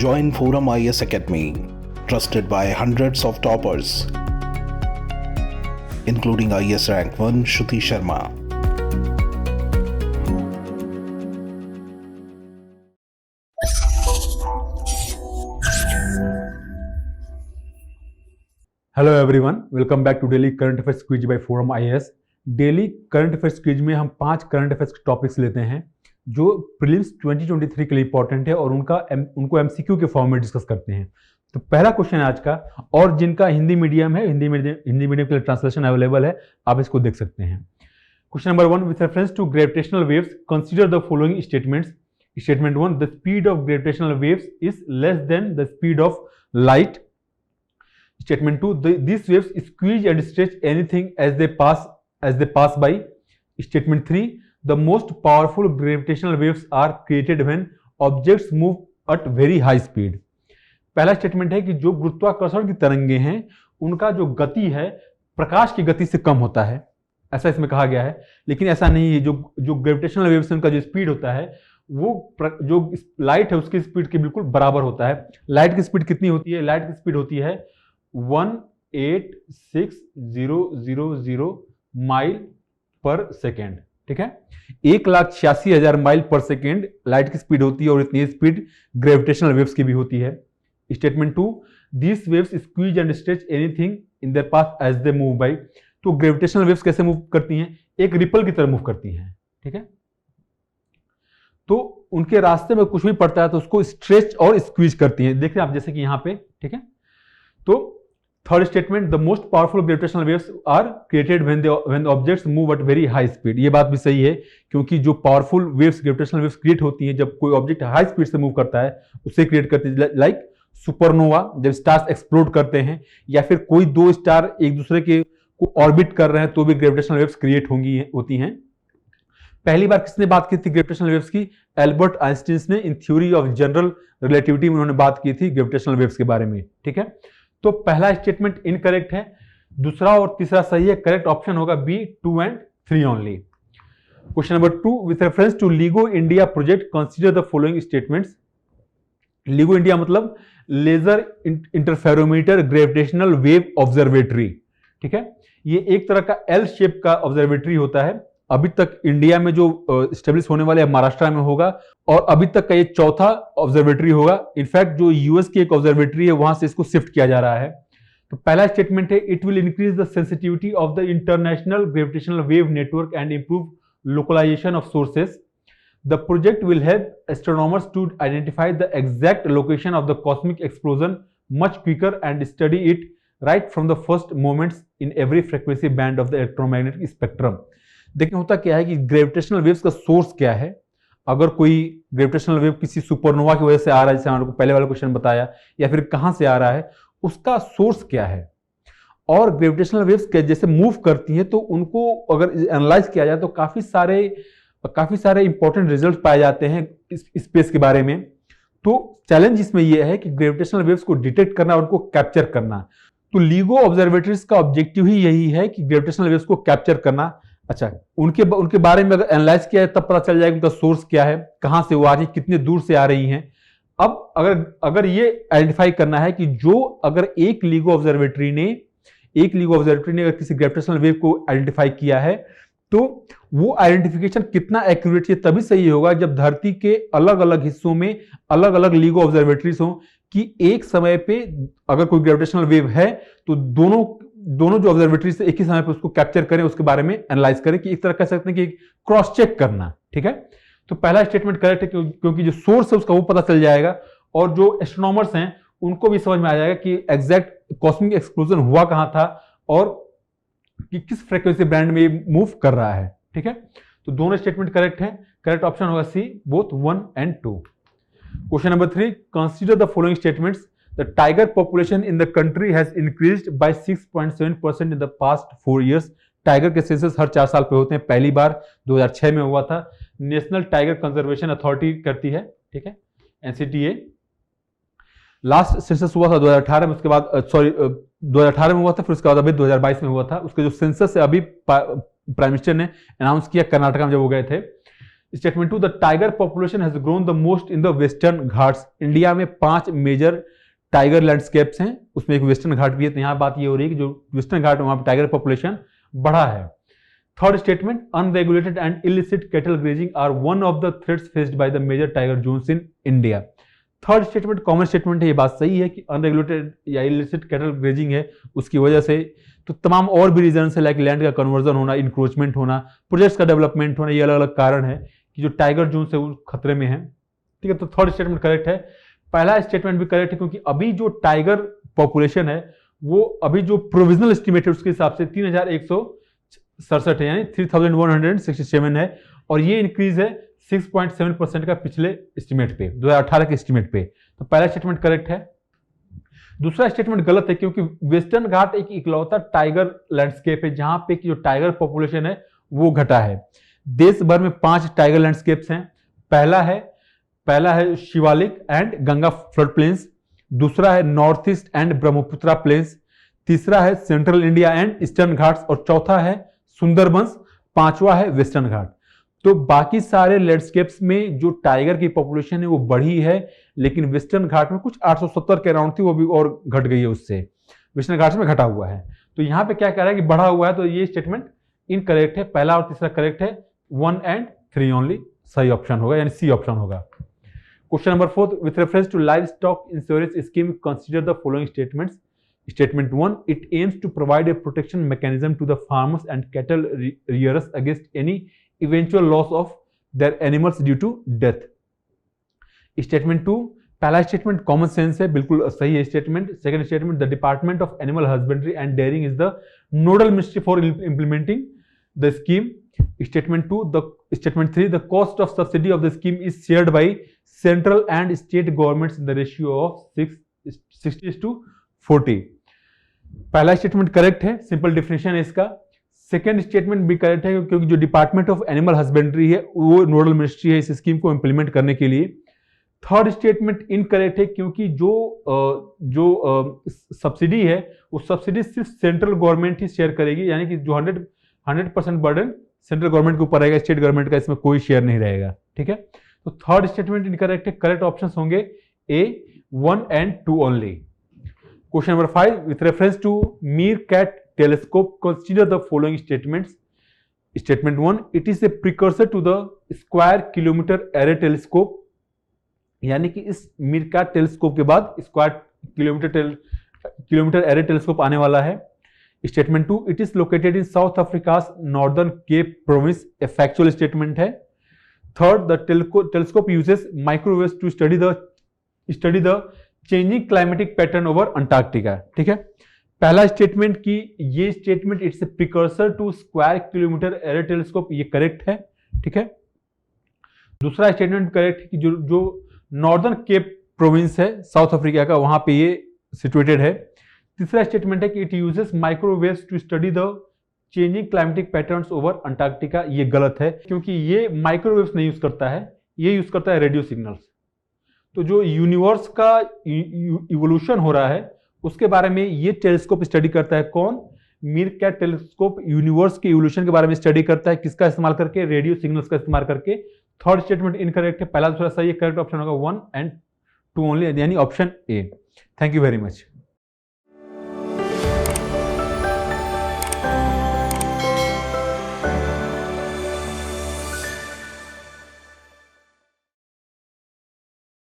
Join Forum IAS Academy, trusted by hundreds of toppers, including IAS Rank 1 Shruti Sharma. Hello everyone, welcome back to daily current affairs quiz by forum IAS. Daily current affairs quiz में हम 5 current affairs के topics लेते हैं जो prelims 2023 के लिए important है और उनको एमसीक्यू के फॉर्म में डिस्कस करते हैं। तो पहला क्वेश्चन है आज का, और जिनका हिंदी मीडियम है, हिंदी मीडियम के लिए ट्रांसलेशन अवेलेबल है, आप इसको देख सकते हैं। Question number 1, with reference to gravitational waves consider the following statements. Statement 1, the speed of gravitational waves is less than the speed of light. Statement 2, these waves squeeze and stretch anything as they pass by. Statement 3, the most powerful gravitational waves are created when objects move at very high speed. पहला statement है कि जो गुरुत्वाकर्षण की तरंगे हैं उनका जो गति है प्रकाश की गति से कम होता है, ऐसा इसमें कहा गया है। लेकिन ऐसा नहीं है, जो ग्रेविटेशनल वेव्स उनका जो स्पीड होता है वो जो लाइट है उसकी स्पीड के बिल्कुल बराबर होता है। लाइट की स्पीड कितनी होती है? लाइट की स्पीड होती है 186,000 माइल पर सेकेंड। ठीक है, 1,86,000 माइल पर सेकेंड लाइट की स्पीड होती है और इतनी स्पीड ग्रेविटेशनल वेव्स की भी होती है। Statement 2, these waves squeeze and stretch anything in their path as they move by. तो ग्रेविटेशनल वेव्स कैसे मूव करती हैं? एक रिपल की तरह मूव करती हैं। ठीक है, तो उनके रास्ते में कुछ भी पड़ता है तो उसको स्ट्रेच और स्क्वीज करती हैं। देखिए आप, जैसे कि यहां पे। ठीक है, तो third statement, the most powerful gravitational waves are created when the objects move at very high speed. ये बात भी सही है, क्योंकि जो powerful waves gravitational waves create होती हैं जब कोई ऑब्जेक्ट हाई स्पीड से मूव करता है, उससे क्रिएट करती है। लाइक सुपरनोवा, जब स्टार्स एक्सप्लोड करते हैं, या फिर कोई दो स्टार एक दूसरे के को ऑर्बिट कर रहे हैं तो भी ग्रेविटेशनल वेव्स क्रिएट होती हैं। पहली बार किसने बात की थी ग्रेविटेशनल वेव्स की? एल्बर्ट आइंस्टीन ने in theory of general relativity में उन्होंने बात की थी ग्रेविटेशनल वेव्स के बारे में। ठीक है, तो पहला स्टेटमेंट इनकरेक्ट है, दूसरा और तीसरा सही है। करेक्ट ऑप्शन होगा B, 2 and 3 only. Question number 2, with reference to LIGO India project consider the following statements. LIGO India मतलब laser interferometer gravitational wave observatory. ठीक है, ये एक तरह का एल शेप का ऑब्जर्वेटरी होता है। अभी तक इंडिया में जो स्टेब्लिश होने वाले महाराष्ट्र में होगा, और अभी तक का ये चौथा ऑब्जर्वेटरी होगा। इनफैक्ट जो यूएस की एक ऑब्जर्वेटरी है वहां से इसको शिफ्ट किया जा रहा है। तो पहला स्टेटमेंट है, it will increase the sensitivity of the international gravitational wave network and improve localisation of sources. The project will help astronomers to identify the exact location of the cosmic explosion much quicker and study it right from the first moments in every frequency band of the electromagnetic spectrum. देखिए होता क्या है कि gravitational waves का source क्या है। अगर कोई ग्रेविटेशनल वेव किसी सुपरनोवा की वजह से आ रहा है, जैसे हमने पहले वाला क्वेश्चन बताया, या फिर कहां से आ रहा है, उसका सोर्स क्या है। और ग्रेविटेशनल वेव्स जैसे मूव करती हैं तो उनको अगर एनालाइज किया जाए तो काफी सारे इंपॉर्टेंट रिजल्ट पाए जाते हैं स्पेस के बारे में। तो चैलेंज इसमें यह है कि ग्रेविटेशनल वेव्स को डिटेक्ट करना और उनको कैप्चर करना। तो LIGO ऑब्जर्वेटरीज का ऑब्जेक्टिव ही यही है कि ग्रेविटेशनल वेव्स को कैप्चर करना। अच्छा, उनके बारे में अगर एनालाइज किया है तब पता चल जाएगा उनका सोर्स क्या है, कहां से वो आ रही है, कितने दूर से आ रही हैं। अब अगर ये आइडेंटिफाई करना है कि अगर एक LIGO ऑब्जर्वेटरी ने अगर किसी ग्रेविटेशनल वेव को आइडेंटिफाई किया है तो वो आइडेंटिफिकेशन कितना एक्यूरेट है, तभी सही होगा जब धरती के अलग अलग हिस्सों में अलग अलग LIGO ऑब्जर्वेटरीज हो, कि एक समय पे अगर कोई ग्रेविटेशनल वेव है तो दोनों जो ऑब्जर्वेटरी से एक ही समय पे उसको कैप्चर करें, उसके बारे में एनालाइज करें, कि एक तरह कह सकते हैं कि क्रॉस चेक करना। ठीक है, तो पहला स्टेटमेंट करेक्ट है, क्योंकि जो सोर्स है उसका वो पता चल जाएगा और जो एस्ट्रोनॉमर्स हैं उनको भी समझ में आ जाएगा कि एग्जैक्ट कॉस्मिक एक्सप्लोजन हुआ कहां था और कि किस फ्रीक्वेंसी बैंड में मूव कर रहा है। ठीक है, तो दोनों स्टेटमेंट करेक्ट है। करेक्ट ऑप्शन होगा C, both 1 and 2। Question number 3, consider the following statements. The tiger population in the country has increased by 6.7% in the past 4 years. Tiger के सेंसस हर 4 साल पे होते हैं, पहली बार 2006 में हुआ था। नेशनल टाइगर कंजर्वेशन अथॉरिटी करती है। ठीक है, NCTA। लास्ट सेंसस हुआ था 2018 में, उसके बाद 2018 में हुआ था, फिर उसके बाद अभी 2022 में हुआ था। उसके जो सेंसस है अभी प्राइम मिनिस्टर ने अनाउंस किया कर्नाटक में जब वो गए थे। Statement 2, the tiger population has grown the most in the western Ghats. India में 5 मेजर टाइगर लैंडस्केप्स हैं, उसमें एक वेस्टर्न घाट भी है। तो यहाँ बात ये हो रही है कि जो वेस्टर्न घाट है वहां पर टाइगर पॉपुलेशन बढ़ा है। Third statement, unregulated and illicit cattle grazing are one of the threats faced by the major tiger zones in India. Third statement common statement है, ये बात सही है कि अनरेगुलेटेड या इलिसिट कैटल ग्रेजिंग है, उसकी वजह से तो तमाम और भी रीजन है, लाइक लैंड का कन्वर्जन होना, इंक्रोचमेंट होना, प्रोजेक्ट्स का डेवलपमेंट होना, ये अलग अलग कारण है कि जो टाइगर जोन है वो खतरे में है। ठीक है, तो थर्ड स्टेटमेंट करेक्ट है। पहला स्टेटमेंट भी करेक्ट है क्योंकि अभी जो टाइगर पॉपुलेशन है वो अभी जो प्रोविजनल एस्टिमेट है उसके हिसाब से 3167 है, यानी 3167 है, और ये इंक्रीज है 6.7% का पिछले एस्टिमेट पे, 2018 के एस्टिमेट पे। तो पहला स्टेटमेंट करेक्ट है। दूसरा स्टेटमेंट गलत है क्योंकि वेस्टर्न घाट एक इकलौता टाइगर लैंडस्केप है जहां पे जो टाइगर पॉपुलेशन है वो घटा है। देश भर में 5 टाइगर लैंडस्केप्स हैं। पहला है Shivalik and Ganga flood plains, दूसरा है north east and Brahmaputra plains, तीसरा है central India and eastern Ghats, और चौथा है सुंदरबंस, पांचवा है वेस्टर्न घाट। तो बाकी सारे लैंडस्केप्स में जो टाइगर की पॉपुलेशन है वो बढ़ी है, लेकिन वेस्टर्न घाट में कुछ 870 के अराउंड थी, वो भी और घट गई है, उससे वेस्टर्न घाट में घटा हुआ है। तो यहाँ पे क्या कह रहा है कि बढ़ा हुआ है, तो ये स्टेटमेंट इनकरेक्ट है। पहला और तीसरा करेक्ट है, 1 and 3 ओनली सही ऑप्शन होगा, यानी सी ऑप्शन होगा। Question number 4, with reference to livestock insurance scheme consider the following statements. Statement 1, it aims to provide a protection mechanism to the farmers and cattle rearers against any eventual loss of their animals due to death. Statement 2, पहला statement common sense है, बिल्कुल सही है statement. Second statement, the department of animal husbandry and dairying is the nodal ministry for implementing the scheme. Statement 3, the cost of subsidy of the scheme is shared by central and state governments in the ratio of 60:40। पहला statement correct है, simple definition है इसका। Second statement भी correct है क्योंकि जो department of animal husbandry है वो नोडल मिनिस्ट्री है इस स्कीम को इंप्लीमेंट करने के लिए। थर्ड स्टेटमेंट इनकरेक्ट है क्योंकि जो सब्सिडी है वो सब्सिडी सिर्फ सेंट्रल गवर्नमेंट ही शेयर करेगी, यानी कि जो 100% बर्डन सेंट्रल गवर्नमेंट के ऊपर रहेगा, स्टेट गवर्नमेंट का इसमें कोई शेयर नहीं रहेगा। ठीक है, तो थर्ड स्टेटमेंट इनकरेक्ट है। करेक्ट ऑप्शन होंगे A, 1 and 2 only. Question number 5, with reference to Meerkat telescope, consider the following statements. Statement 1, it is a precursor to the square kilometer array telescope, यानी कि इस मीरकैट टेलीस्कोप के बाद square kilometre array telescope आने वाला है। Statement 2, it is located in South Africa's northern Cape province, a factual statement है। Third, the telescope uses microwaves to study the changing climatic pattern over Antarctica. ठीक है, पहला statement की ये statement it's a precursor to square kilometre array telescope, ये correct है। ठीक है, दूसरा स्टेटमेंट करेक्ट है कि जो नॉर्दर्न केप प्रोविंस है साउथ अफ्रीका का, वहां पे ये सिचुएटेड है। तीसरा स्टेटमेंट है कि it uses microwaves to study the changing climatic patterns over Antarctica, ये गलत है क्योंकि ये माइक्रोवेव्स नहीं यूज करता है, ये यूज करता है रेडियो सिग्नल्स। तो जो यूनिवर्स का इवोल्यूशन हो रहा है उसके बारे में ये टेलीस्कोप स्टडी करता है। कौन? मीरकैट टेलीस्कोप यूनिवर्स के इवोल्यूशन के बारे में स्टडी करता है, किसका इस्तेमाल करके? रेडियो सिग्नल्स का इस्तेमाल करके। थर्ड स्टेटमेंट इनकरेक्ट है, पहला दूसरा सही है, करेक्ट ऑप्शन होगा 1 and 2 ओनली, यानी option A. Thank you very much.